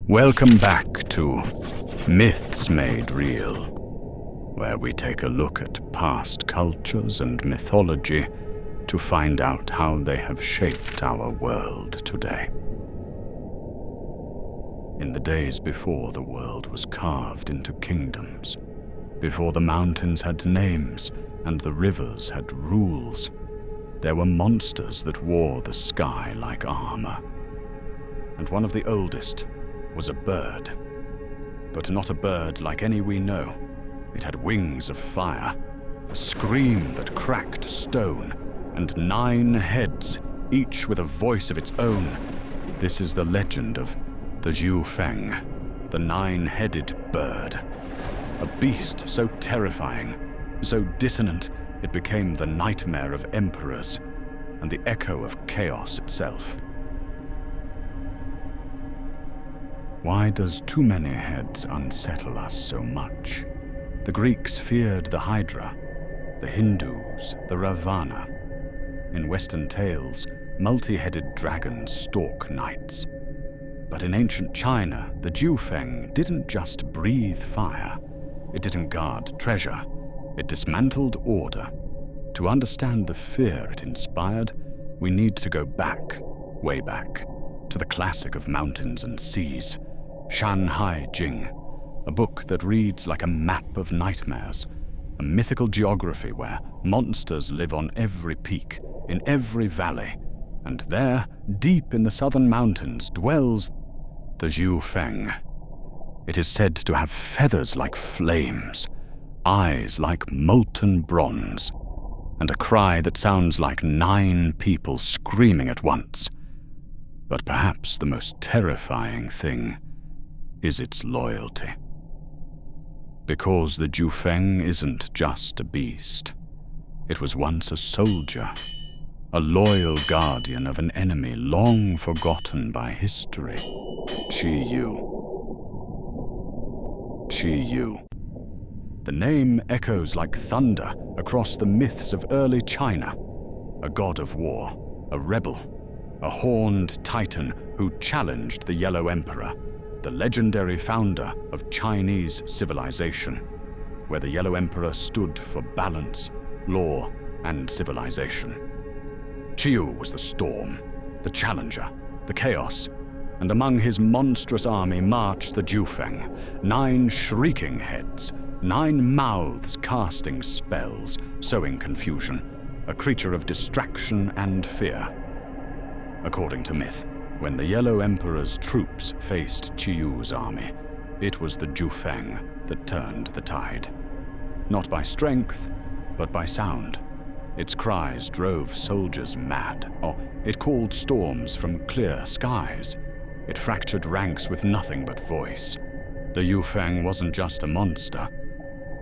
Welcome back to Myths Made Real, where we take a look at past cultures and mythology to find out how they have shaped our world today. In the days before the world was carved into kingdoms, before the mountains had names and the rivers had rules, there were monsters that wore the sky like armor. And one of the oldest was a bird, but not a bird like any we know. It had wings of fire, a scream that cracked stone, and 9 heads, each with a voice of its own. This is the legend of the Jiufeng, the 9-headed bird. A beast so terrifying, so dissonant, it became the nightmare of emperors and the echo of chaos itself. Why does too many heads unsettle us so much? The Greeks feared the Hydra, the Hindus the Ravana. In Western tales, multi-headed dragons stalk knights. But in ancient China, the Jiufeng didn't just breathe fire. It didn't guard treasure. It dismantled order. To understand the fear it inspired, we need to go back, way back, to the classic of mountains and seas, Shan Hai Jing, a book that reads like a map of nightmares, a mythical geography where monsters live on every peak, in every valley, and there, deep in the southern mountains, dwells the Jiufeng. It is said to have feathers like flames, eyes like molten bronze, and a cry that sounds like 9 people screaming at once. But perhaps the most terrifying thing is its loyalty. Because the Jiufeng isn't just a beast. It was once a soldier, a loyal guardian of an enemy long forgotten by history. Chiyou. Chiyou. The name echoes like thunder across the myths of early China. A god of war, a rebel, a horned titan who challenged the Yellow Emperor, the legendary founder of Chinese civilization, where the Yellow Emperor stood for balance, law, and civilization. Chiyou was the storm, the challenger, the chaos, and among his monstrous army marched the Jiufeng, 9 shrieking heads, 9 mouths casting spells, sowing confusion, a creature of distraction and fear. According to myth, when the Yellow Emperor's troops faced Chiyou's army, it was the Jiufeng that turned the tide. Not by strength, but by sound. Its cries drove soldiers mad, or it called storms from clear skies. It fractured ranks with nothing but voice. The Jiufeng wasn't just a monster,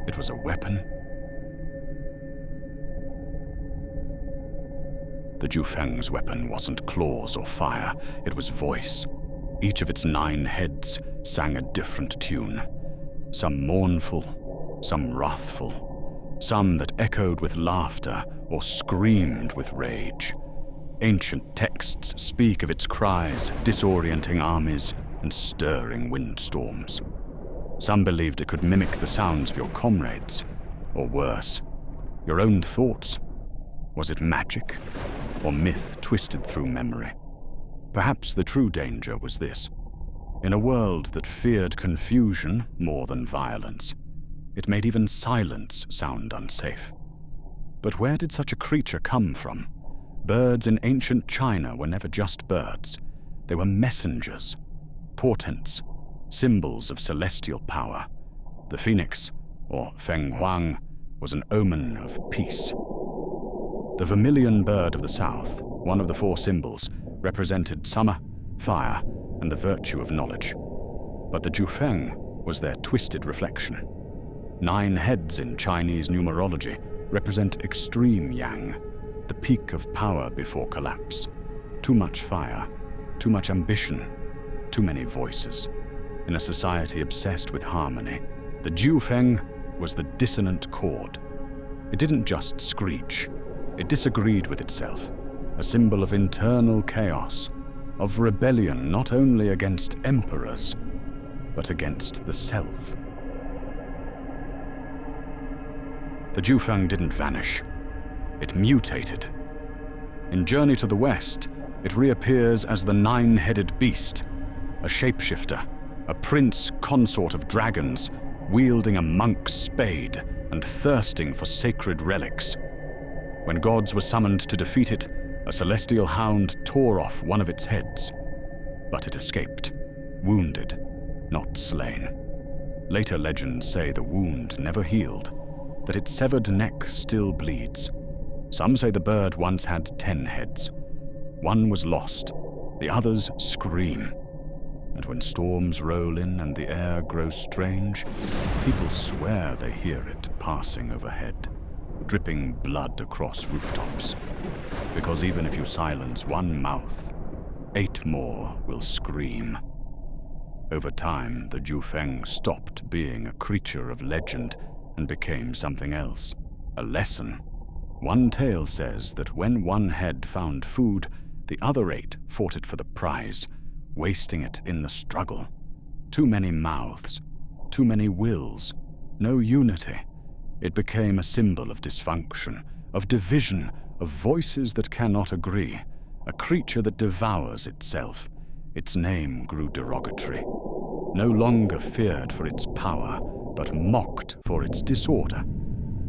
it was a weapon. The Jiufeng's weapon wasn't claws or fire, it was voice. Each of its 9 heads sang a different tune. Some mournful, some wrathful, some that echoed with laughter or screamed with rage. Ancient texts speak of its cries, disorienting armies and stirring windstorms. Some believed it could mimic the sounds of your comrades, or worse, your own thoughts. Was it magic, or myth twisted through memory? Perhaps the true danger was this. In a world that feared confusion more than violence, it made even silence sound unsafe. But where did such a creature come from? Birds in ancient China were never just birds. They were messengers, portents, symbols of celestial power. The phoenix, or Feng Huang, was an omen of peace. The vermilion bird of the south, one of the 4 symbols, represented summer, fire, and the virtue of knowledge. But the Jiufeng was their twisted reflection. 9 heads in Chinese numerology represent extreme yang, the peak of power before collapse. Too much fire, too much ambition, too many voices. In a society obsessed with harmony, the Jiufeng was the dissonant chord. It didn't just screech, it disagreed with itself, a symbol of internal chaos, of rebellion not only against emperors, but against the self. The Jiufeng didn't vanish. It mutated. In Journey to the West, it reappears as the nine-headed beast, a shapeshifter, a prince consort of dragons, wielding a monk's spade and thirsting for sacred relics. When gods were summoned to defeat it, a celestial hound tore off one of its heads. But it escaped, wounded, not slain. Later legends say the wound never healed, that its severed neck still bleeds. Some say the bird once had 10 heads. One was lost, the others scream. And when storms roll in and the air grows strange, people swear they hear it passing overhead, dripping blood across rooftops. Because even if you silence one mouth, 8 more will scream. Over time, the Jiufeng stopped being a creature of legend and became something else, a lesson. One tale says that when one head found food, the other 8 fought it for the prize, wasting it in the struggle. Too many mouths, too many wills, no unity. It became a symbol of dysfunction, of division, of voices that cannot agree, a creature that devours itself. Its name grew derogatory, no longer feared for its power, but mocked for its disorder.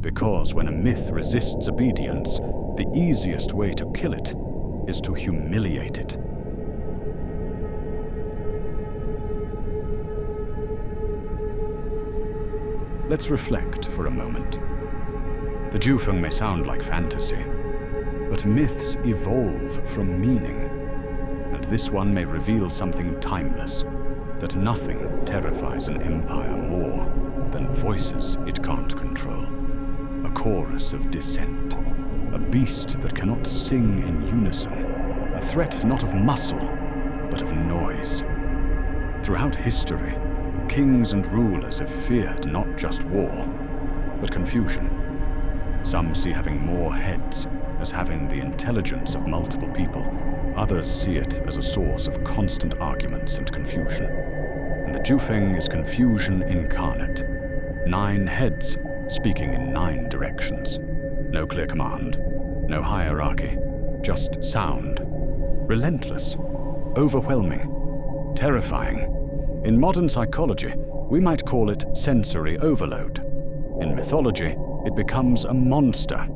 Because when a myth resists obedience, the easiest way to kill it is to humiliate it. Let's reflect for a moment. The Jiufeng may sound like fantasy, but myths evolve from meaning, and this one may reveal something timeless, that nothing terrifies an empire more than voices it can't control. A chorus of dissent, a beast that cannot sing in unison, a threat not of muscle, but of noise. Throughout history, kings and rulers have feared not just war, but confusion. Some see having more heads as having the intelligence of multiple people. Others see it as a source of constant arguments and confusion. And the Jiufeng is confusion incarnate. 9 heads speaking in 9 directions. No clear command, no hierarchy, just sound. Relentless, overwhelming, terrifying. In modern psychology, we might call it sensory overload. In mythology, it becomes a monster.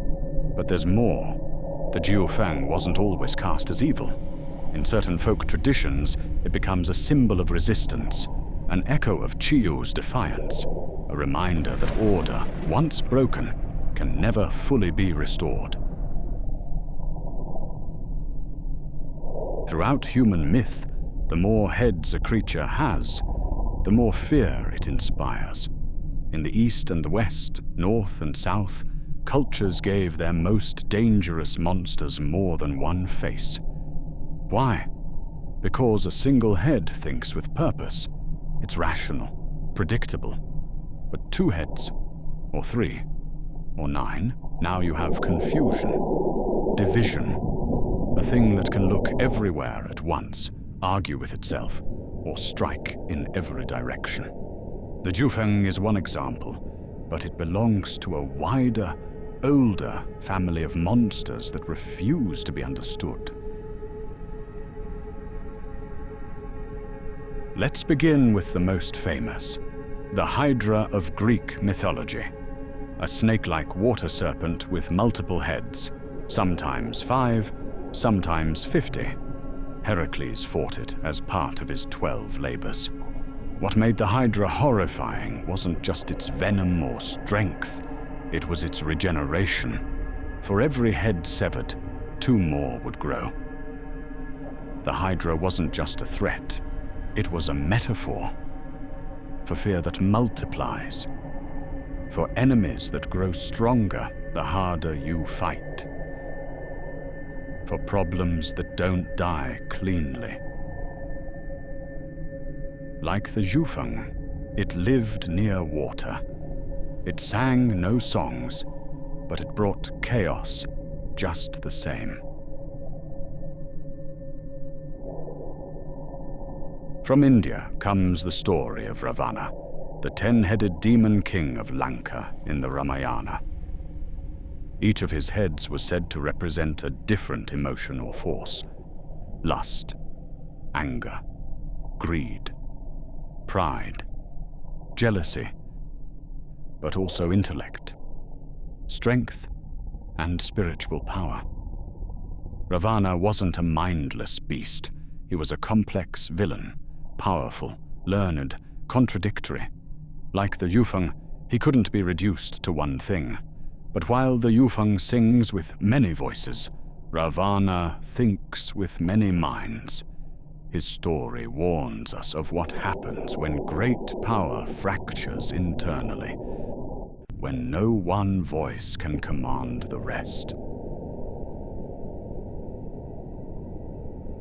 But there's more. The Jiufeng wasn't always cast as evil. In certain folk traditions, it becomes a symbol of resistance, an echo of Chiyou's defiance, a reminder that order, once broken, can never fully be restored. Throughout human myth, the more heads a creature has, the more fear it inspires. In the East and the West, North and South, cultures gave their most dangerous monsters more than one face. Why? Because a single head thinks with purpose. It's rational, predictable. But 2 heads, or 3, or 9, now you have confusion, division, a thing that can look everywhere at once, argue with itself, or strike in every direction. The Jiufeng is one example, but it belongs to a wider, older family of monsters that refuse to be understood. Let's begin with the most famous, the Hydra of Greek mythology, a snake-like water serpent with multiple heads, sometimes 5, sometimes 50. Heracles fought it as part of his 12 labors. What made the Hydra horrifying wasn't just its venom or strength, it was its regeneration. For every head severed, 2 more would grow. The Hydra wasn't just a threat, it was a metaphor for fear that multiplies, for enemies that grow stronger the harder you fight, for problems that don't die cleanly. Like the Jiufeng, it lived near water. It sang no songs, but it brought chaos just the same. From India comes the story of Ravana, the 10-headed demon king of Lanka in the Ramayana. Each of his heads was said to represent a different emotion or force: lust, anger, greed, pride, jealousy, but also intellect, strength, and spiritual power. Ravana wasn't a mindless beast. He was a complex villain, powerful, learned, contradictory. Like the Jiufeng, he couldn't be reduced to one thing. But while the Jiufeng sings with many voices, Ravana thinks with many minds. His story warns us of what happens when great power fractures internally, when no one voice can command the rest.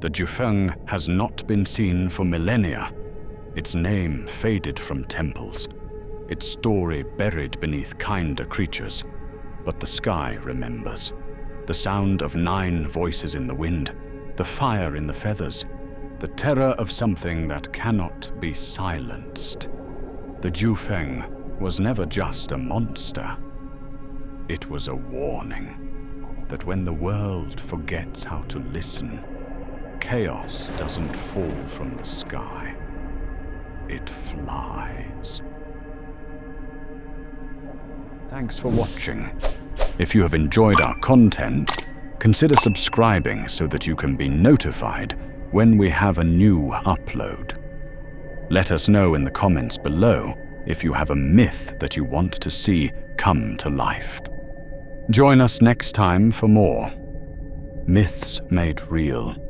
The Jiufeng has not been seen for millennia. Its name faded from temples, its story buried beneath kinder creatures. But the sky remembers. The sound of 9 voices in the wind, the fire in the feathers, the terror of something that cannot be silenced. The Jiufeng was never just a monster. It was a warning that when the world forgets how to listen, chaos doesn't fall from the sky. It flies. Thanks for watching. If you have enjoyed our content, consider subscribing so that you can be notified when we have a new upload. Let us know in the comments below if you have a myth that you want to see come to life. Join us next time for more Myths Made Real.